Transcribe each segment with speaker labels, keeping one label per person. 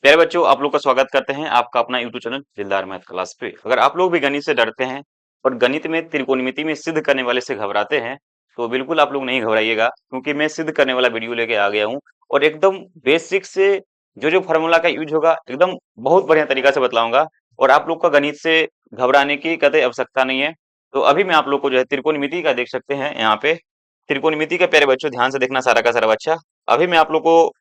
Speaker 1: प्यारे बच्चों, आप लोग का स्वागत करते हैं आपका अपना यूट्यूब चैनल दिलदार मैथ क्लास पे। अगर आप लोग भी गणित से डरते हैं और गणित में त्रिकोणमिति में सिद्ध करने वाले से घबराते हैं तो बिल्कुल आप लोग नहीं घबराइएगा, क्योंकि मैं सिद्ध करने वाला वीडियो लेके आ गया हूँ और एकदम बेसिक से जो जो फॉर्मूला का यूज होगा एकदम बहुत बढ़िया तरीका से बतलाऊंगा और आप लोग का गणित से घबराने की कतई आवश्यकता नहीं है। तो अभी मैं आप लोग को जो है त्रिकोणमिति का देख सकते हैं यहाँ पे। त्रिकोणमिति का प्यारे बच्चों ध्यान से देखना सारा का सारा बच्चा। अभी मैं आप लोग को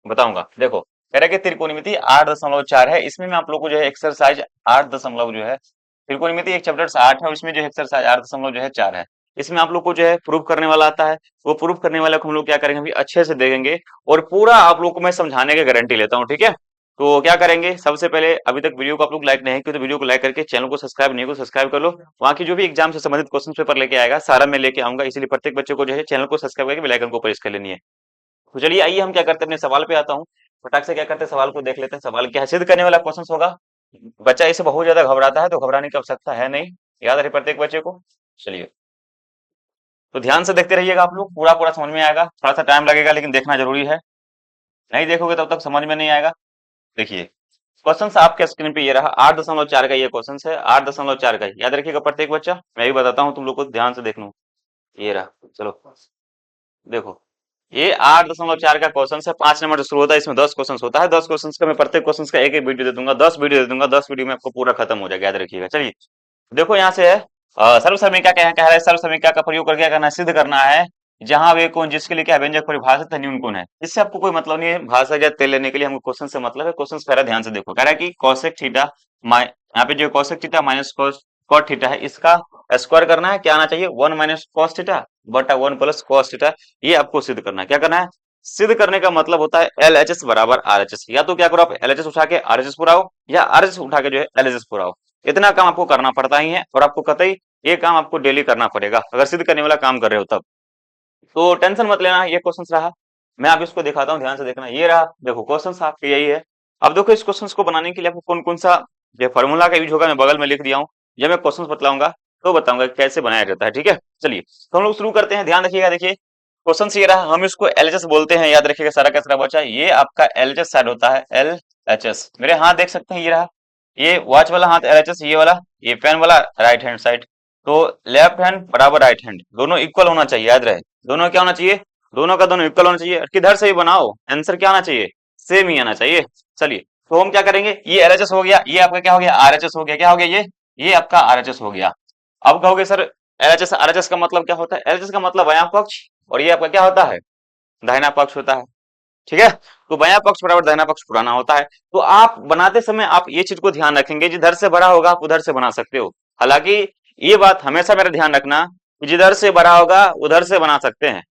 Speaker 1: बताऊंगा। देखो, कह रहा है कि त्रिकोणमिति 8.4 है। इसमें मैं आप लोग को जो है एक्सरसाइज 8 दशमलव जो है त्रिकोणमिति एक चैप्टर 8 है और इसमें जो है एक्सरसाइज 8 दशमलव जो है 4 है। इसमें आप लोग को जो है प्रूफ करने वाला आता है। वो प्रूफ करने वाले को हम लोग क्या करेंगे, अभी अच्छे से देखेंगे और पूरा आप लोग को मैं समझाने की गारंटी लेता हूँ। ठीक है, तो क्या करेंगे, सबसे पहले अभी तक वीडियो को आप लोग लाइक नहीं किया तो वीडियो को लाइक करके चैनल को सब्सक्राइब नहीं को सब्सक्राइब कर लो। वहाँ की जो भी एग्जाम से संबंधित क्वेश्चन पेपर लेके आएगा सारा मैं लेके आऊंगा, इसलिए प्रत्येक बच्चे को जो है चैनल को सब्सक्राइब करके बेल आइकन को प्रेस कर लेनी है। तो चलिए आइए हम क्या करते हैं, अपने सवाल पे आता हूँ। फटाक से क्या करते हैं, सवाल को देख लेते हैं। सवाल क्या है, सिद्ध करने वाला क्वेश्चन होगा। बच्चा इसे बहुत ज्यादा घबराता है तो घबराने की आवश्यकता है नहीं, याद रहे प्रत्येक बच्चे को। चलिए, तो ध्यान से देखते रहिएगा, आप लोग पूरा पूरा समझ में आएगा। थोड़ा सा टाइम लगेगा लेकिन देखना जरूरी है, नहीं देखोगे तब तक समझ में नहीं आएगा। देखिए, क्वेश्चन आपके स्क्रीन पे ये रहा, 8.4 का ये क्वेश्चन है। 8.4 का याद रखिएगा प्रत्येक बच्चा, मैं भी बताता हूँ तुम लोग को, ध्यान से देखना। ये रहा, चलो देखो, ये 8.4 का क्वेश्चन है। 5 नंबर से शुरू होता है, इसमें 10 क्वेश्चन होता है। 10 क्वेश्चन का मैं प्रत्येक क्वेश्चन का एक एक वीडियो दे दूंगा, 10 वीडियो दे दूंगा। 10 वीडियो में आपको पूरा खत्म हो जाएगा, याद रखिएगा। चलिए देखो, यहाँ से है सर्व समीकरण कह रहा है। सर्व समीकरण का प्रयोग करके क्या करना है, सिद्ध करना है जहां वे कोण जिसके लिए क्या व्यंजक परिभाषित है न्यून कोण है। इससे आपको कोई मतलब नहीं है, भाषा या तेल लेने के लिए हमको क्वेश्चन से मतलब है। क्वेश्चन पहला ध्यान से देखो, कह रहा है कि कौशिक थीटा यहाँ पे जो cosec theta minus cot theta है, इसका स्क्वायर करना है। क्या आना चाहिए, 1 माइनस कॉस थीटा बटा 1 प्लस कॉस थीटा। ये आपको सिद्ध करना है। क्या करना है, सिद्ध करने का मतलब होता है एल एच एस बराबर आर एच एस। या तो क्या करो, आप एल एच एस उठा के आर एच एस पुराओ या आर एच एस उठा के जो है एल एच एस पुराओ। इतना काम आपको करना पड़ता ही है और आपको कतई ये काम आपको डेली करना पड़ेगा अगर सिद्ध करने वाला काम कर रहे हो तब। तो टेंशन मत लेना, ये क्वेश्चन रहा। मैं आप इसको दिखाता हूँ, ध्यान से देखना। ये रहा, देखो क्वेश्चन आपके यही है। अब देखो, इस क्वेश्चन को बनाने के लिए आपको कौन कौन सा जो फॉर्मूला का यूज होगा मैं बगल में लिख दिया हूँ। जब मैं क्वेश्चन बतलाऊंगा तो बताऊंगा कैसे बनाया जाता है। ठीक है, चलिए तो हम लोग शुरू करते हैं। ध्यान रखिएगा, देखिए क्वेश्चन ये रहा, हम इसको एलएचएस बोलते हैं। याद रखिएगा सारा का सारा बच्चा, ये आपका एलएचएस साइड होता है। एलएचएस मेरे हाथ देख सकते हैं, ये रहा, ये वॉच वाला हाथ एलएचएस, ये वाला ये पेन वाला राइट हैंड साइड। तो लेफ्ट हैंड बराबर राइट हैंड, दोनों इक्वल होना चाहिए। याद रहे, दोनों क्या होना चाहिए, दोनों का दोनों इक्वल होना चाहिए। किधर से भी बनाओ आंसर क्या आना चाहिए, सेम ही आना चाहिए। चलिए तो हम क्या करेंगे, ये एलएचएस हो गया, ये आपका क्या हो गया, आरएचएस हो गया। क्या हो गया, ये आपका आरएचएस हो गया। अब कहोगे सर एलएचएस आरएचएस का मतलब क्या होता है, एलएचएस का मतलब बायां पक्ष और ये आपका क्या होता है, दाहिना पक्ष होता है। ठीक है, तो बायां पक्ष बराबर दाहिना पक्ष पुराना होता है। तो आप बनाते समय आप ये चीज को ध्यान रखेंगे, जिधर से बड़ा होगा आप उधर से बना सकते हो। हालांकि ये बात हमेशा मेरा ध्यान रखना कि जिधर से बड़ा होगा उधर से बना सकते हैं।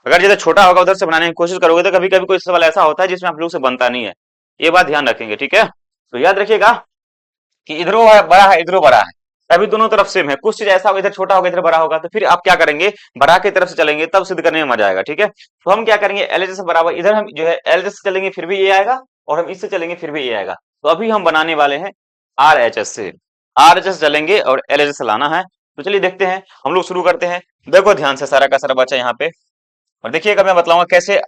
Speaker 1: अगर जिधर छोटा होगा उधर से बनाने की कोशिश करोगे तो कभी कभी कोई सवाल ऐसा होता है जिसमें आप लोग से बनता नहीं है। ये बात ध्यान रखेंगे, ठीक है। तो याद रखिएगा कि इधरों बड़ा है इधरों बड़ा है, तभी दोनों तरफ सेम है। कुछ चीज ऐसा होगा इधर छोटा होगा इधर बड़ा होगा, तो फिर आप क्या करेंगे, बड़ा की तरफ से चलेंगे तब सिद्ध करने में मजा आएगा। ठीक है, तो हम क्या करेंगे, एलएचएस से बराबर इधर हम जो है एलएचएस से चलेंगे फिर भी ये आएगा और हम इससे चलेंगे फिर भी ये आएगा। तो अभी हम बनाने वाले हैं आरएचएस से, आरएचएस चलेंगे और एलएचएस से लाना है। तो चलिए देखते हैं, हम लोग शुरू करते हैं। देखो ध्यान से सारा का सारा बच्चा यहाँ पे, और देखिएगा मैं बतलाऊंगा कैसे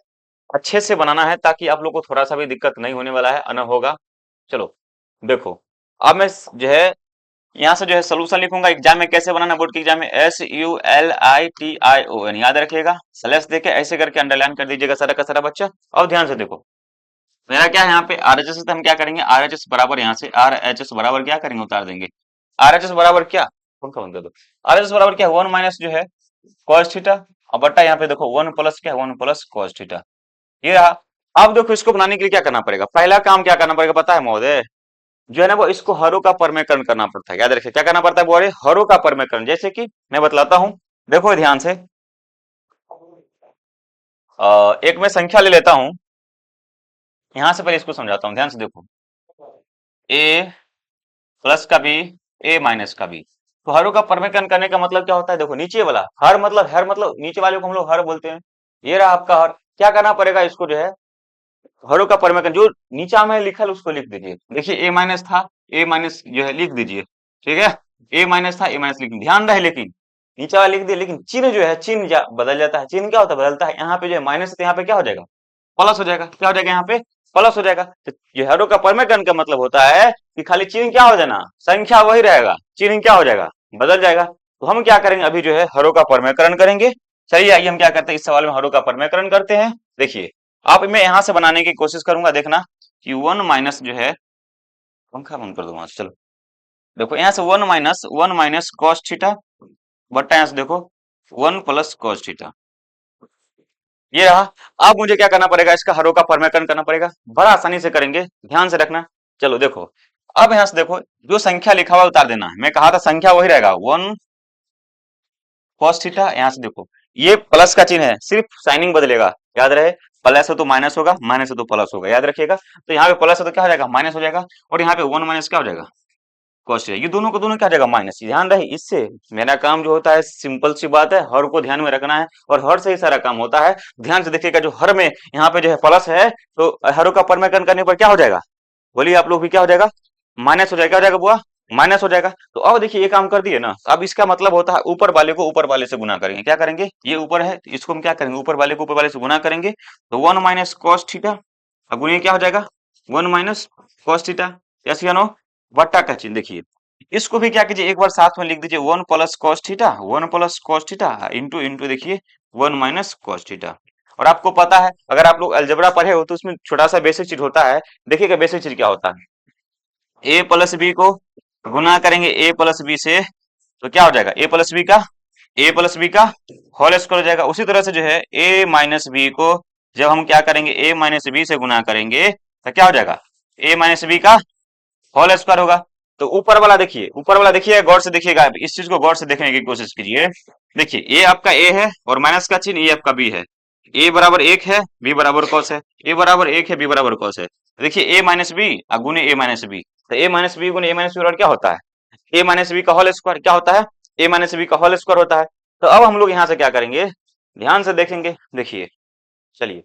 Speaker 1: अच्छे से बनाना है ताकि आप लोग को थोड़ा सा भी दिक्कत नहीं होने वाला है, न होगा। चलो देखो, अब मैं जो है यहाँ से जो है सोल्यूशन लिखूंगा। एग्जाम में कैसे बनाना, बोर्ड के एग्जाम में SULITION याद रखिएगा, स्लैश देके ऐसे करके अंडरलाइन कर दीजिएगा सारा का सारा बच्चा। अब ध्यान से देखो, मेरा क्या है यहाँ पे आरएचएस है, तो हम क्या करेंगे आरएचएस बराबर यहाँ से आरएचएस बराबर क्या करेंगे, उतार देंगे। आरएचएस बराबर क्या, पंखा बंद कर दो। आरएचएस बराबर क्या, 1 माइनस जो है कॉस थीटा और बट्टा यहाँ पे देखो 1 प्लस क्या, 1 प्लस कॉस थीटा। ये रहा। अब देखो, इसको बनाने के लिए क्या करना पड़ेगा, पहला काम क्या करना पड़ेगा पता है महोदय, जो है ना वो इसको हरों का परमेकरण करना पड़ता है। याद रखिए क्या करना पड़ता है, बोले हरों का परमेकरण। जैसे कि मैं बतलाता हूं, देखो ध्यान से, एक मैं संख्या ले लेता हूं। यहां से पहले इसको समझाता हूं, ध्यान से देखो, ए प्लस का बी, ए माइनस का बी। तो हरों का परमेकरण करने का मतलब क्या होता है, देखो नीचे वाला हर मतलब नीचे वाले को हम लोग हर बोलते हैं। ये रहा आपका हर। क्या करना पड़ेगा, इसको जो है हरों का परमेकरण जो नीचा में लिखल उसको लिख दीजिए। देखिए ए माइनस था, ए माइनस जो है लिख दीजिए। ठीक है, ए माइनस था, ए माइनस लिख, ध्यान रहे लेकिन नीचा वाला लिख दिए, लेकिन चिन्ह जो है चिन्ह बदल जाता है। चिन्ह क्या होता है, बदलता है। यहाँ पे जो है माइनस, तो यहाँ पे क्या हो जाएगा, प्लस हो जाएगा। क्या हो जाएगा यहाँ पे, प्लस हो जाएगा। तो ये हरों का परमेकरण का मतलब होता है कि खाली चिन्ह क्या हो जाना, संख्या वही रहेगा, चिन्ह क्या हो जाएगा, बदल जाएगा। तो हम क्या करेंगे, अभी जो है हरों का परमेकरण करेंगे। चलिए आइए हम क्या करते हैं, इस सवाल में हरों का परमेकरण करते हैं। देखिए आप, मैं यहां से बनाने की कोशिश करूंगा, देखना कि वन माइनस जो है, पंखा बंद कर दो वहां से, चलो देखो यहाँ से वन माइनस कॉस थीटा बट्टा यहाँ से देखो वन प्लस कॉस थीटा, ये रहा। अब मुझे क्या करना पड़ेगा, इसका हरों का परमेकरण करना पड़ेगा, बड़ा आसानी से करेंगे, ध्यान से रखना। चलो देखो, अब यहाँ से देखो जो संख्या लिखा हुआ उतार देना है, मैं कहा था संख्या वही रहेगा, वन कॉस थीटा। यहाँ से देखो ये प्लस का चिन्ह है, सिर्फ साइनिंग बदलेगा, याद रहे, प्लस है तो माइनस होगा, माइनस है तो प्लस होगा, याद रखिएगा। तो यहाँ पे प्लस है तो क्या हो जाएगा, माइनस हो जाएगा, और यहाँ पे वन माइनस क्या हो जाएगा, कॉस थीटा। ये दोनों को दोनों क्या हो जाएगा, माइनस। ध्यान रहे, इससे मेरा काम जो होता है सिंपल सी बात है, हर को ध्यान में रखना है, और हर से ही सारा काम होता है। ध्यान से देखिएगा, जो हर में यहाँ पे जो है प्लस है, तो हरों का परमेकरण करने पर क्या हो जाएगा, बोलिए आप लोग भी, क्या हो जाएगा, माइनस हो जाएगा, क्या हो जाएगा बुआ, माइनस हो जाएगा। तो अब देखिए ये काम कर दिए ना, अब इसका मतलब होता है ऊपर वाले को ऊपर वाले से गुना करेंगे, क्या करेंगे, ये ऊपर है तो इसको हम क्या करेंगे, ऊपर वाले को ऊपर वाले से गुना करेंगे, तो वन माइनस कॉस थीटा, अब गुणिए क्या हो जाएगा, one minus cos theta, yes या नो, बट्टा का चिन्ह। देखिए इसको भी क्या कीजिए, एक बार साथ में लिख दीजिए, one plus cos theta, one plus cos theta into into देखिए वन माइनस कॉस थीटा। और आपको पता है, अगर आप लोग अलजेब्रा पढ़े हो तो उसमें छोटा सा बेसिक चीज होता है, देखिएगा बेसिक चीज क्या होता है, ए प्लस बी को गुना करेंगे ए प्लस बी से, तो क्या हो जाएगा, ए प्लस बी का होल स्क्वायर हो जाएगा। उसी तरह से जो है ए माइनस बी को जब हम क्या करेंगे, ए माइनस बी से गुना करेंगे, तो क्या हो जाएगा, ए माइनस बी का होल स्क्वायर होगा। तो ऊपर वाला देखिए, ऊपर वाला देखिए, गौर से देखिएगा, इस चीज को गौर से देखने की कोशिश कीजिए। देखिए ये आपका ए है और माइनस का चिन्ह, ये आपका बी है, ए बराबर एक है, बी बराबर कॉस है, ए बराबर एक है, बी बराबर कॉस है। देखिए ए माइनस बी गुने ए माइनस बी, तो ए माइनस बी गुने ए माइनस बी बराबर क्या होता है, ए माइनस बी का होल स्क्वायर, क्या होता है, ए माइनस बी का होल स्क्वायर होता है। तो अब हम लोग यहाँ से क्या करेंगे, ध्यान से देखेंगे, देखिए चलिए,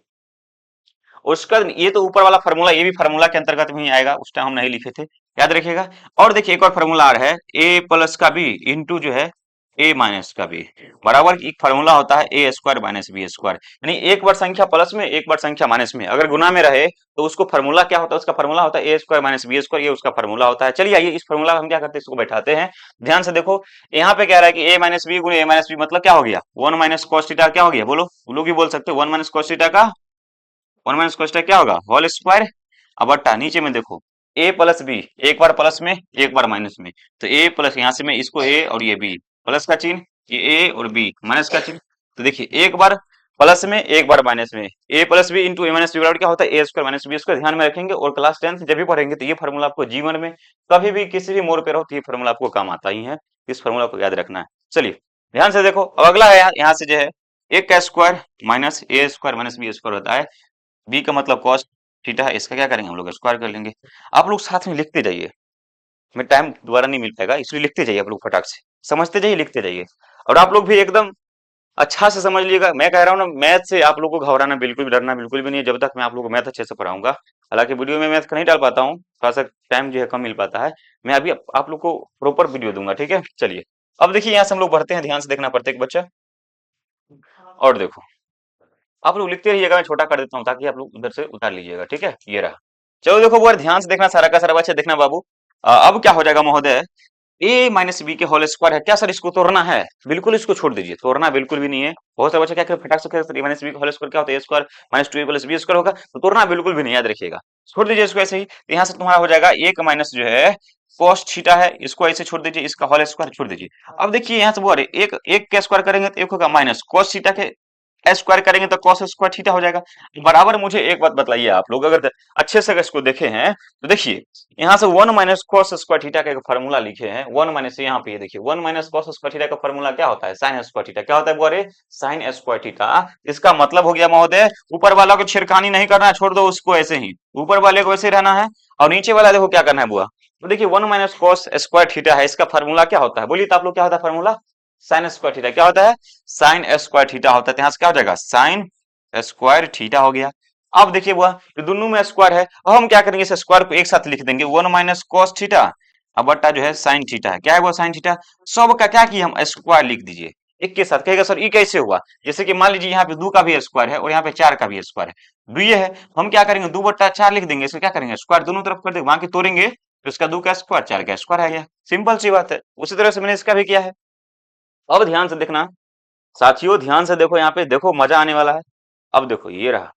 Speaker 1: उसका ये तो ऊपर वाला फार्मूला, ये भी फार्मूला के अंतर्गत में ही आएगा, उस टाइम हम नहीं लिखे थे, याद रखिएगा। और देखिए एक और फार्मूला आ रहा है, ए प्लस का बी इंटू जो है ए माइनस का बी, बराबर एक फार्मूला होता है ए स्क्वायर माइनस बी स्क्वायर, यानी एक बार संख्या प्लस में एक बार संख्या माइनस में अगर गुना में रहे तो उसको फार्मूला क्या होता है, उसका फार्मूला होता है ए स्क्वायर माइनस बी स्क्वायर, ये उसका फार्मूला होता है। चलिए आइए इस फार्मूला हम क्या करते हैं, इसको बैठाते हैं। ध्यान से देखो, यहाँ पे कह रहा है कि ए माइनस बी गुने ए माइनस बी, मतलब क्या हो गया, वन माइनस कॉस थीटा, क्या हो गया, बोलो, लोग भी बोल सकते हो, वन माइनस कॉस थीटा का वन माइनस कॉस थीटा क्या होगा, होल स्क्वायर। अब बट्टा नीचे में देखो ए प्लस बी, एक बार प्लस में एक बार माइनस में, तो ए प्लस, यहाँ से मैं इसको ए और ये बी, प्लस का चिन्ह, ये ए और बी माइनस का चिन्ह। तो देखिए एक बार प्लस में एक बार माइनस में, ए प्लस बी इंटू ए माइनस बी बराबर क्या होता है, ए स्क्वायर माइनस बी स्क्वायर। ध्यान में रखेंगे, और क्लास 10 जब भी पढ़ेंगे तो ये फार्मूला आपको जीवन में कभी भी किसी भी मोड़ पे रहो तो ये फार्मूला आपको काम आता ही है, इस फार्मूला को याद रखना है। चलिए ध्यान से देखो, अब अगला है यहाँ से जो है एक का स्क्वायर माइनस ए स्क्वायर माइनस बी स्क्वायर होता है, बी का मतलब कॉस थीटा है, इसका क्या करेंगे हम लोग, स्क्वायर कर लेंगे। आप लोग साथ में लिखते जाइए, मैं टाइम दोबारा नहीं मिल पाएगा, इसलिए लिखते जाइए आप लोग, फटाक से समझते जाइए, लिखते जाइए। और आप लोग भी एकदम अच्छा से समझ लीजिएगा, मैं कह रहा हूँ ना, मैथ से आप लोग को घबराना बिल्कुल भी, डरना बिल्कुल भी नहीं है, जब तक मैं आप लोग को मैथ अच्छे से पढ़ाऊंगा। हालांकि वीडियो में मैथ नहीं डाल पाता हूँ, थोड़ा सा टाइम जो है कम मिल पाता है, मैं अभी आप लोग को प्रॉपर वीडियो दूंगा, ठीक है। चलिए अब देखिए यहाँ से हम लोग बढ़ते हैं, ध्यान से देखना प्रत्येक बच्चा, और देखो आप लोग लिखते रहिएगा, मैं छोटा कर देता हूँ ताकि आप लोग उधर से उतार लीजिएगा, ठीक है, ये रहा। चलो देखो वो ध्यान से देखना, सारा का सारा बच्चा देखना बाबू। अब क्या हो जाएगा महोदय, ए माइनस बी के होल स्क्वायर है, क्या सर इसको तोड़ना है, बिल्कुल इसको छोड़ दीजिए, तोड़ना बिल्कुल भी नहीं है। बहुत सारे बच्चे क्या करें, फटाक से ए माइनस बी का होल स्क्वायर क्या होता है, ए स्क्वायर माइनस टू ए प्लस बी स्क्वायर होगा, तो तोड़ना बिल्कुल भी नहीं, याद रखिएगा, छोड़ दीजिए इसको ऐसे ही। तो यहाँ से तुम्हारा हो जाएगा एक माइनस जो है cos थीटा है, इसको ऐसे छोड़ दीजिए, इसका होल स्क्वायर छोड़ दीजिए। अब देखिए यहाँ से वो एक एक का स्क्वायर करेंगे तो एक होगा माइनस cos थीटा के स्क्वायर करेंगे तो cos स्क्वायर थीटा हो जाएगा। बराबर मुझे एक बात बताइए, आप लोग अगर अच्छे से अगर इसको देखे हैं तो देखिए यहाँ से one minus cos square theta का एक फार्मूला लिखे हैं, वन माइनस, यहाँ पे ये देखिए one minus cos square theta का फार्मूला क्या होता है, साइन स्क्वायर थीटा, क्या होता है बोरे, साइन स्क्वायर थीटा। इसका मतलब हो गया महोदय, ऊपर वाला को छेड़खानी नहीं करना है, छोड़ दो उसको ऐसे ही, ऊपर वाले को ऐसे रहना है, और नीचे वाला देखो क्या करना है बुआ। तो देखिए one minus cos square theta है, इसका फार्मूला क्या होता है, बोलिए तो आप लोग, क्या होता है फार्मूला, साइन स्क्वायर थीटा, क्या होता है, साइन स्क्वायर थीटा होता है। तो यहाँ से क्या हो जाएगा, साइन स्क्वायर थीटा हो गया। अब देखिए वो ये दोनों में स्क्वायर है, अब हम क्या करेंगे, इस स्क्वायर को एक साथ लिख देंगे, वन माइनस कॉस थीटा, अब बट्टा जो है साइन थीटा है, क्या है वो साइन थीटा, सब का क्या किया हम स्क्वायर लिख दीजिए, एक के साथ कहेगा सर ये कैसे हुआ, जैसे कि मान लीजिए यहाँ पे 2 का भी स्क्वायर है और यहाँ पे 4 का भी स्क्वायर है, 2 ये है, हम क्या करेंगे 2/4 लिख देंगे, इसको क्या करेंगे स्क्वायर दोनों तरफ कर देंगे, वहां की तोड़ेंगे तो इसका 2 का स्क्वायर 4 का स्क्वायर आ गया, सिंपल सी बात है। उसी तरह से मैंने इसका भी किया है। अब ध्यान से देखना साथियों, ध्यान से देखो, यहाँ पे देखो मजा आने वाला है। अब देखो ये रहा,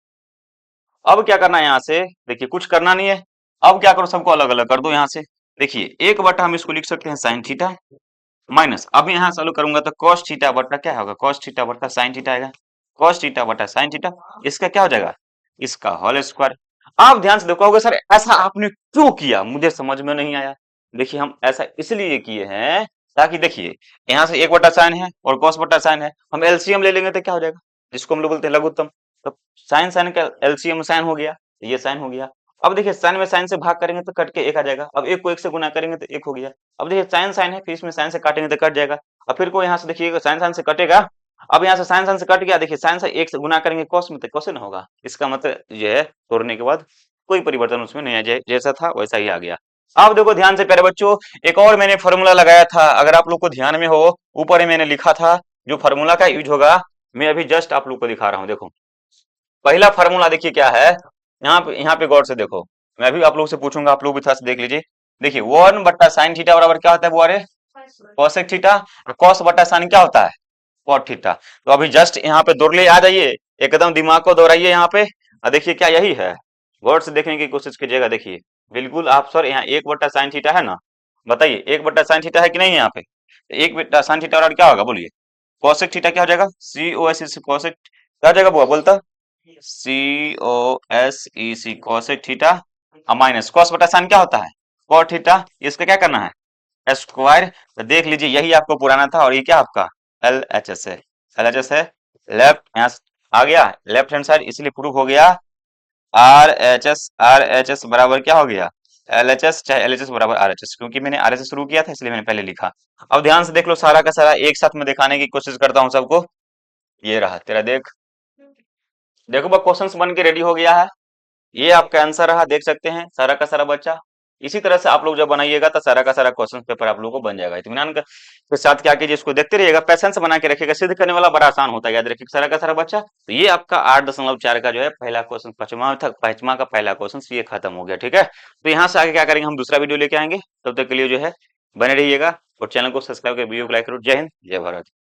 Speaker 1: अब क्या करना है यहाँ से, देखिए कुछ करना नहीं है। अब क्या करो, सबको अलग अलग कर दो यहाँ से। देखिए 1/, हम इसको लिख सकते हैं साइन थीटा, माइनस अब यहाँ चालू करूंगा तो कॉस थीटा बटा क्या होगा, कॉस थीटा बटा साइन थीटा आएगा, कॉस थीटा बटा साइन थीटा, इसका क्या हो जाएगा, इसका होल स्क्वायर। आप ध्यान से देखोगे सर ऐसा आपने क्यों किया, मुझे समझ में नहीं आया। देखिए हम ऐसा इसलिए किए हैं ताकि देखिए यहाँ से 1/sin है और cos बटा साइन है, हम एलसीएम ले लेंगे तो क्या हो जाएगा, जिसको हम लोग बोलते हैं लघुत्तम। तो साइन साइन का एलसीएम साइन हो गया, ये साइन हो गया। अब देखिए साइन में साइन से भाग करेंगे तो कट के 1 आ जाएगा, अब 1 को 1 से गुना करेंगे तो 1 हो गया। अब देखिए साइन साइन है, फिर इसमें साइन से काटेंगे तो कट जाएगा, अब फिर को यहाँ से देखिएगा साइन साइन से कटेगा, अब यहाँ से साइन साइन से कट गया, देखिए साइन से 1 से गुना करेंगे कॉस में तो कोसेन होगा, इसका मतलब ये है तोड़ने के बाद कोई परिवर्तन उसमें नहीं आया, जैसा था वैसा ही आ गया। अब देखो ध्यान से प्यारे बच्चों, एक और मैंने फॉर्मूला लगाया था, अगर आप लोग को ध्यान में हो, ऊपर ही मैंने लिखा था जो फॉर्मूला का यूज होगा, मैं अभी जस्ट आप लोग को दिखा रहा हूँ। देखो पहला फार्मूला देखिए क्या है, यहाँ पे गौर से देखो, मैं अभी आप लोग से पूछूंगा, आप लोग भी थोड़ा सा देख लीजिए। देखिए 1/sin थीटा बराबर क्या होता है बुआरे, कोसेक थीटा, कॉस बटा साइन क्या होता है, कॉट थीटा। तो अभी जस्ट यहाँ पे दौड़ ले आ जाइए, एकदम दिमाग को दौड़ाइए यहाँ पे, और देखिए क्या यही है, गौर से देखने की कोशिश कीजिएगा। देखिए बिल्कुल आप सर यहाँ 1/sin थीटा है ना, बताइए 1/sin थीटा है कि नहीं, यहाँ पे 1/sin थीटा और क्या होगा बोलिए, कोसेक थीटा क्या हो जाएगा, COSEC कोसेक क्या हो जाएगा बुआ बोलता, COSEC cosec theta, minus cos बटा साइन क्या होता है, कॉट थीटा, इसका क्या करना है स्क्वायर। तो देख लीजिए यही आपको पुराना था, और ये क्या आपका LHS है, LHS है, लेफ्ट यहाँ आ गया लेफ्ट हैंड साइड, इसलिए प्रूफ हो गया RHS बराबर क्या हो गया LHS, चाहे LHS बराबर RHS, क्योंकि मैंने RHS शुरू किया था इसलिए मैंने पहले लिखा। अब ध्यान से देख लो, सारा का सारा एक साथ में दिखाने की कोशिश करता हूँ सबको। ये रहा तेरा, देख देखो बस क्वेश्चंस बन के रेडी हो गया है, ये आपका आंसर रहा, देख सकते हैं सारा का सारा बच्चा। इसी तरह से आप लोग जब बनाइएगा तो सारा का सारा क्वेश्चन पेपर आप लोगों को बन जाएगा। इत्मीनान के साथ क्या कीजिए, इसको देखते रहिएगा, पैसेंस बना के रखिएगा, सिद्ध करने वाला बड़ा आसान होता है, याद रखिए सारा का सारा बच्चा। तो ये आपका 8.4 का जो है पहला क्वेश्चन, पचमा का पहला क्वेश्चन ये खत्म हो गया, ठीक है। तो यहाँ से आगे क्या करेंगे, हम दूसरा वीडियो लेके आएंगे, तब तक के लिए जो है बने रहिएगा और चैनल को सब्सक्राइब कर वीडियो को लाइक करो। जय हिंद, जय भारत।